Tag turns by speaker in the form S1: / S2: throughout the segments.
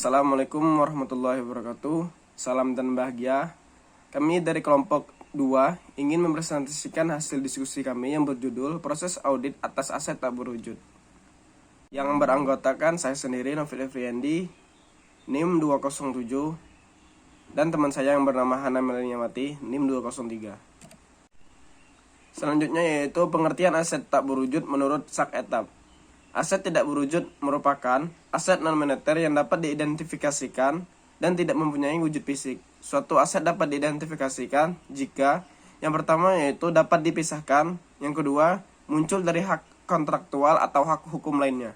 S1: Assalamualaikum warahmatullahi wabarakatuh. Salam dan bahagia. Kami dari kelompok 2 ingin mempresentasikan hasil diskusi kami yang berjudul Proses Audit Atas Aset Tak Berwujud, yang beranggotakan saya sendiri, Novil Effendi, NIM 207, dan teman saya yang bernama Hana Melaniamati, NIM 203. Selanjutnya yaitu pengertian aset tak berwujud menurut Sak Etap. Aset tidak berwujud merupakan aset non-moneter yang dapat diidentifikasikan dan tidak mempunyai wujud fisik. Suatu aset dapat diidentifikasikan jika yang pertama yaitu dapat dipisahkan, yang kedua muncul dari hak kontraktual atau hak hukum lainnya.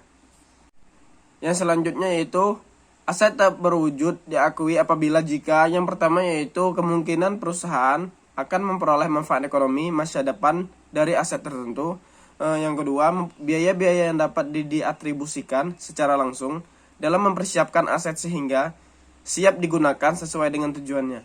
S1: Yang selanjutnya yaitu aset tak berwujud diakui apabila jika yang pertama yaitu kemungkinan perusahaan akan memperoleh manfaat ekonomi masa depan dari aset tertentu. Yang kedua, biaya-biaya yang dapat diatribusikan secara langsung dalam mempersiapkan aset sehingga siap digunakan sesuai dengan tujuannya.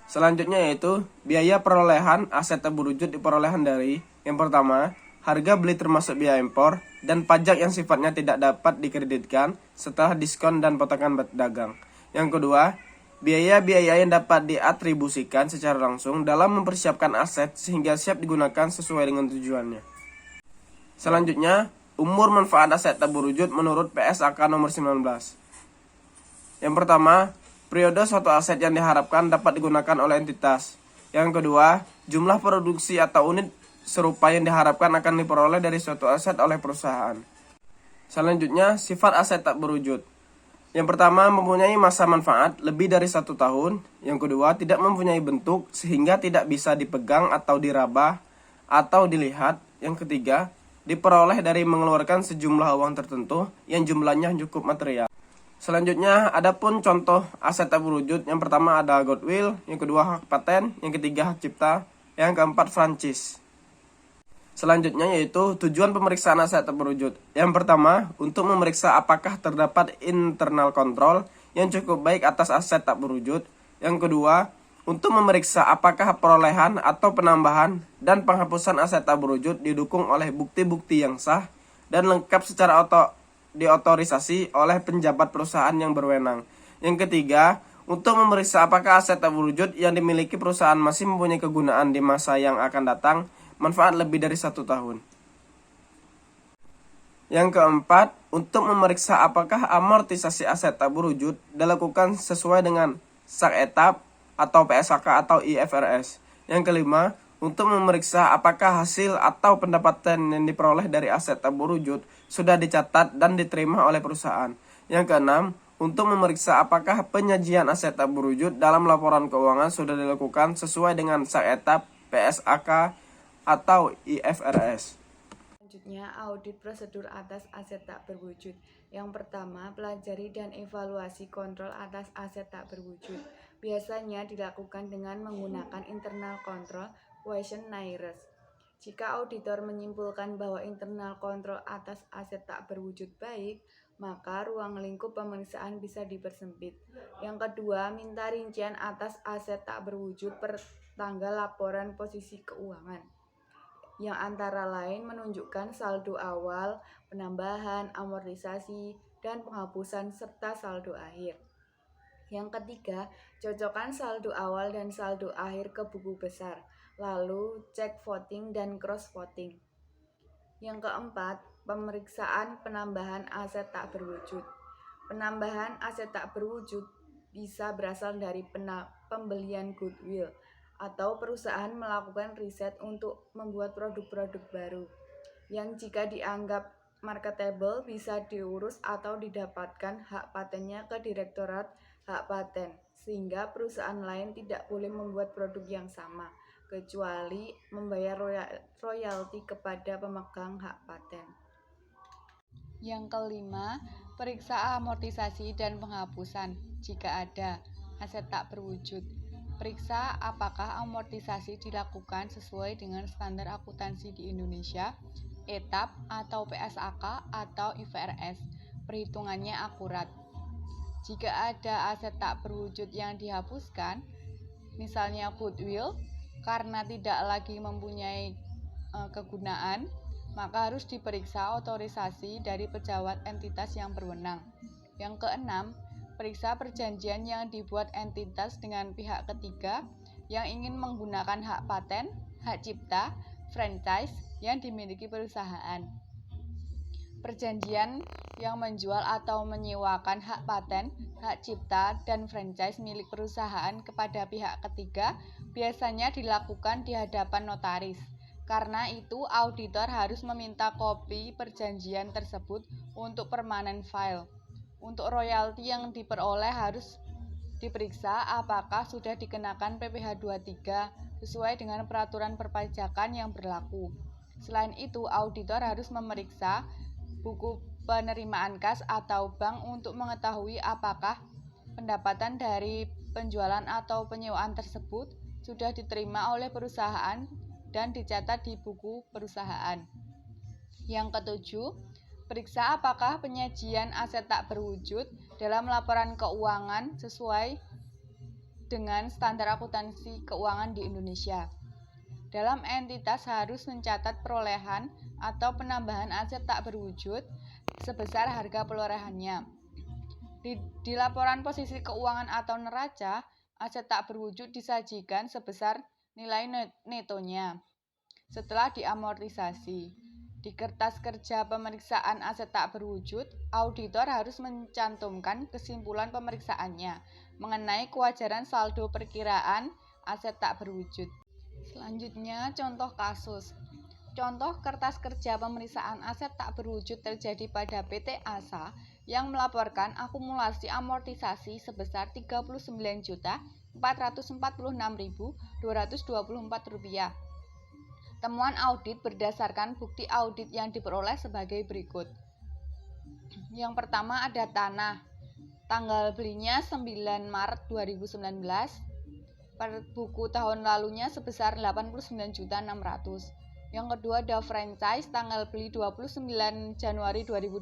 S1: Selanjutnya yaitu biaya perolehan aset tak berwujud diperolehkan dari yang pertama, harga beli termasuk biaya impor dan pajak yang sifatnya tidak dapat dikreditkan setelah diskon dan potongan dagang. Yang kedua, biaya-biaya yang dapat diatribusikan secara langsung dalam mempersiapkan aset sehingga siap digunakan sesuai dengan tujuannya. Selanjutnya, umur manfaat aset tak berwujud menurut PSAK nomor 19. Yang pertama, periode suatu aset yang diharapkan dapat digunakan oleh entitas. Yang kedua, jumlah produksi atau unit serupa yang diharapkan akan diperoleh dari suatu aset oleh perusahaan. Selanjutnya, sifat aset tak berwujud. Yang pertama, mempunyai masa manfaat lebih dari 1 tahun. Yang kedua, tidak mempunyai bentuk sehingga tidak bisa dipegang atau diraba atau dilihat. Yang ketiga, diperoleh dari mengeluarkan sejumlah uang tertentu yang jumlahnya cukup material. Selanjutnya, adapun contoh aset tak berwujud. Yang pertama ada goodwill, yang kedua hak paten, yang ketiga hak cipta, yang keempat franchise. Selanjutnya yaitu tujuan pemeriksaan aset tak berwujud. Yang pertama, untuk memeriksa apakah terdapat internal control yang cukup baik atas aset tak berwujud. Yang kedua, untuk memeriksa apakah perolehan atau penambahan dan penghapusan aset tak berwujud didukung oleh bukti-bukti yang sah dan lengkap secara diotorisasi oleh penjabat perusahaan yang berwenang. Yang ketiga, untuk memeriksa apakah aset tak berwujud yang dimiliki perusahaan masih mempunyai kegunaan di masa yang akan datang, manfaat lebih dari 1 tahun. Yang keempat, untuk memeriksa apakah amortisasi aset tak berwujud dilakukan sesuai dengan Sak Etap atau PSAK atau IFRS. Yang kelima, untuk memeriksa apakah hasil atau pendapatan yang diperoleh dari aset tak berwujud sudah dicatat dan diterima oleh perusahaan. Yang keenam, untuk memeriksa apakah penyajian aset tak berwujud dalam laporan keuangan sudah dilakukan sesuai dengan Sak Etap, PSAK, atau IFRS.
S2: Selanjutnya, audit prosedur atas aset tak berwujud. Yang pertama, pelajari dan evaluasi kontrol atas aset tak berwujud. Biasanya dilakukan dengan menggunakan internal control questionnaires. Jika auditor menyimpulkan bahwa internal kontrol atas aset tak berwujud baik, maka ruang lingkup pemeriksaan bisa dipersempit. Yang kedua, minta rincian atas aset tak berwujud per tanggal laporan posisi keuangan, yang antara lain menunjukkan saldo awal, penambahan, amortisasi, dan penghapusan serta saldo akhir. Yang ketiga, cocokkan saldo awal dan saldo akhir ke buku besar, lalu cek voting dan cross voting. Yang keempat, pemeriksaan penambahan aset tak berwujud. Penambahan aset tak berwujud bisa berasal dari pembelian goodwill atau perusahaan melakukan riset untuk membuat produk-produk baru yang jika dianggap marketable bisa diurus atau didapatkan hak patennya ke Direktorat Hak Paten, sehingga perusahaan lain tidak boleh membuat produk yang sama kecuali membayar royalti kepada pemegang hak paten. Yang kelima, periksa amortisasi dan penghapusan jika ada aset tak berwujud. Periksa apakah amortisasi dilakukan sesuai dengan standar akuntansi di Indonesia, Etap atau PSAK atau IFRS. Perhitungannya akurat. Jika ada aset tak berwujud yang dihapuskan, misalnya goodwill, karena tidak lagi mempunyai kegunaan, maka harus diperiksa otorisasi dari pejabat entitas yang berwenang. Yang keenam, periksa perjanjian yang dibuat entitas dengan pihak ketiga yang ingin menggunakan hak paten, hak cipta, franchise yang dimiliki perusahaan. Perjanjian yang menjual atau menyewakan hak paten, hak cipta, dan franchise milik perusahaan kepada pihak ketiga biasanya dilakukan di hadapan notaris. Karena itu, auditor harus meminta kopi perjanjian tersebut untuk permanent file. Untuk royalti yang diperoleh harus diperiksa apakah sudah dikenakan PPh 23 sesuai dengan peraturan perpajakan yang berlaku. Selain itu, auditor harus memeriksa buku penerimaan kas atau bank untuk mengetahui apakah pendapatan dari penjualan atau penyewaan tersebut sudah diterima oleh perusahaan dan dicatat di buku perusahaan. Yang ketujuh, periksa apakah penyajian aset tak berwujud dalam laporan keuangan sesuai dengan standar akuntansi keuangan di Indonesia. Dalam entitas harus mencatat perolehan atau penambahan aset tak berwujud sebesar harga perolehannya. Di laporan posisi keuangan atau neraca, aset tak berwujud disajikan sebesar nilai netonya setelah diamortisasi. Di kertas kerja pemeriksaan aset tak berwujud, auditor harus mencantumkan kesimpulan pemeriksaannya mengenai kewajaran saldo perkiraan aset tak berwujud. Selanjutnya, contoh kasus. Contoh kertas kerja pemeriksaan aset tak berwujud terjadi pada PT ASA yang melaporkan akumulasi amortisasi sebesar Rp39.446.224. Temuan audit berdasarkan bukti audit yang diperoleh sebagai berikut. Yang pertama ada tanah. Tanggal belinya 9 Maret 2019. Per buku tahun lalunya sebesar 89.600. Yang kedua ada franchise. Tanggal beli 29 Januari 2020.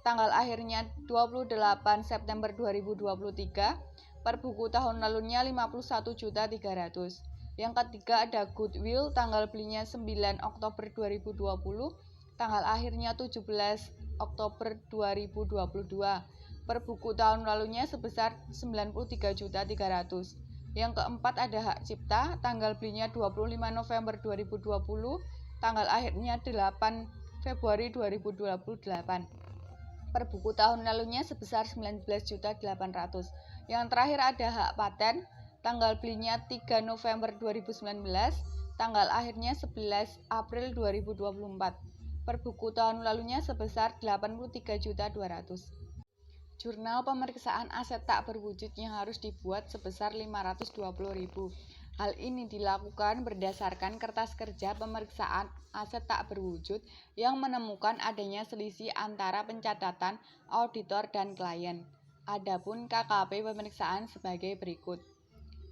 S2: Tanggal akhirnya 28 September 2023. Per buku tahun lalunya 51.300. Yang ketiga ada goodwill, tanggal belinya 9 Oktober 2020, tanggal akhirnya 17 Oktober 2022. Per buku tahun lalunya sebesar 93.300. Yang keempat ada hak cipta, tanggal belinya 25 November 2020, tanggal akhirnya 8 Februari 2028. Per buku tahun lalunya sebesar 19.800. Yang terakhir ada hak paten, tanggal belinya 3 November 2019, tanggal akhirnya 11 April 2024. Per buku tahun lalunya sebesar 83.200. Jurnal pemeriksaan aset tak berwujud yang harus dibuat sebesar 520.000. Hal ini dilakukan berdasarkan kertas kerja pemeriksaan aset tak berwujud yang menemukan adanya selisih antara pencatatan auditor dan klien. Adapun KKP pemeriksaan sebagai berikut.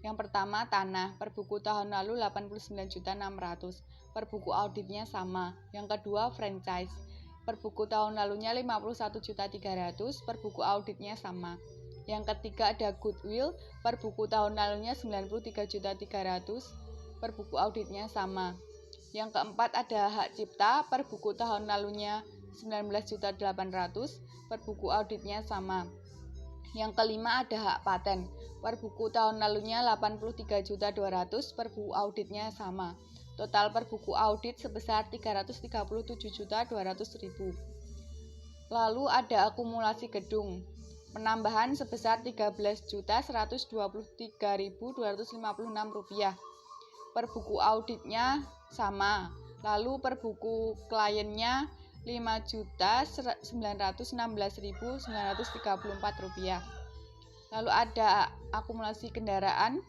S2: Yang pertama tanah, per buku tahun lalu 89.600, per buku auditnya sama. Yang kedua franchise, per buku tahun lalunya 51.300, per buku auditnya sama. Yang ketiga ada goodwill, per buku tahun lalunya 93.300, per buku auditnya sama. Yang keempat ada hak cipta, per buku tahun lalunya 19.800, per buku auditnya sama. Yang kelima ada hak paten, per buku tahun lalunya 83.200, per buku auditnya sama. Total per buku audit sebesar 337.200.000. Lalu ada akumulasi gedung, penambahan sebesar Rp13.123.256. Per buku auditnya sama. Lalu per buku kliennya Rp5.916.934. Lalu ada akumulasi kendaraan,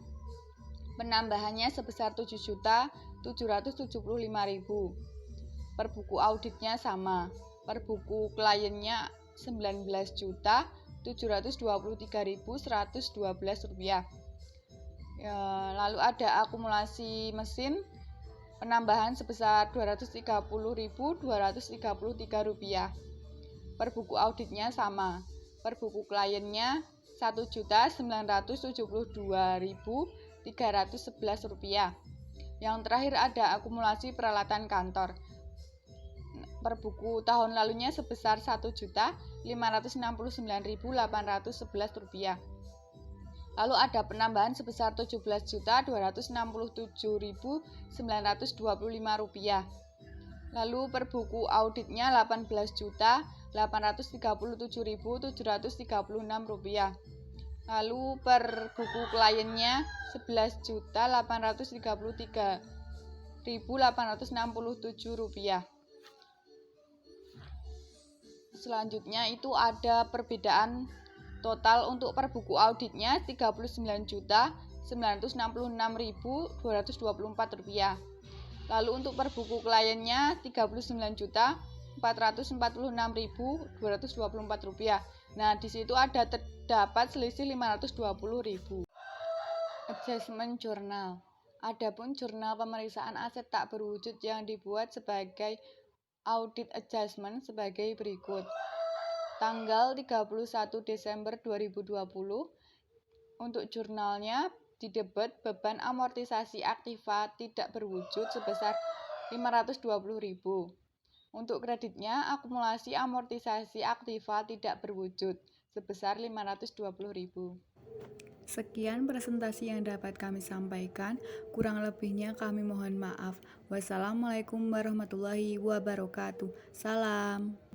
S2: penambahannya sebesar Rp7.775.000. Per buku auditnya sama. Per buku kliennya Rp19.723.112. Lalu ada akumulasi mesin, penambahan sebesar Rp230.233. Per buku auditnya sama. Per buku kliennya Rp1.972.311. Yang terakhir ada akumulasi peralatan kantor. Per buku tahun lalunya sebesar Rp1 juta, Rp569.811. Lalu ada penambahan sebesar Rp17.267.925. Lalu per buku auditnya Rp18.837.736. Lalu per buku kliennya Rp11.833.867. Selanjutnya itu ada perbedaan total untuk per buku auditnya Rp39.966.224. Lalu untuk per buku kliennya Rp39.446.224. Nah, di situ terdapat selisih Rp520.000. Adjustment Journal. Adapun jurnal pemeriksaan aset tak berwujud yang dibuat sebagai audit adjustment sebagai berikut. Tanggal 31 Desember 2020 untuk jurnalnya didebet beban amortisasi aktiva tidak berwujud sebesar Rp520.000. Untuk kreditnya akumulasi amortisasi aktiva tidak berwujud sebesar Rp520.000. Sekian presentasi yang dapat kami sampaikan, kurang lebihnya kami mohon maaf. Wassalamualaikum warahmatullahi wabarakatuh. Salam.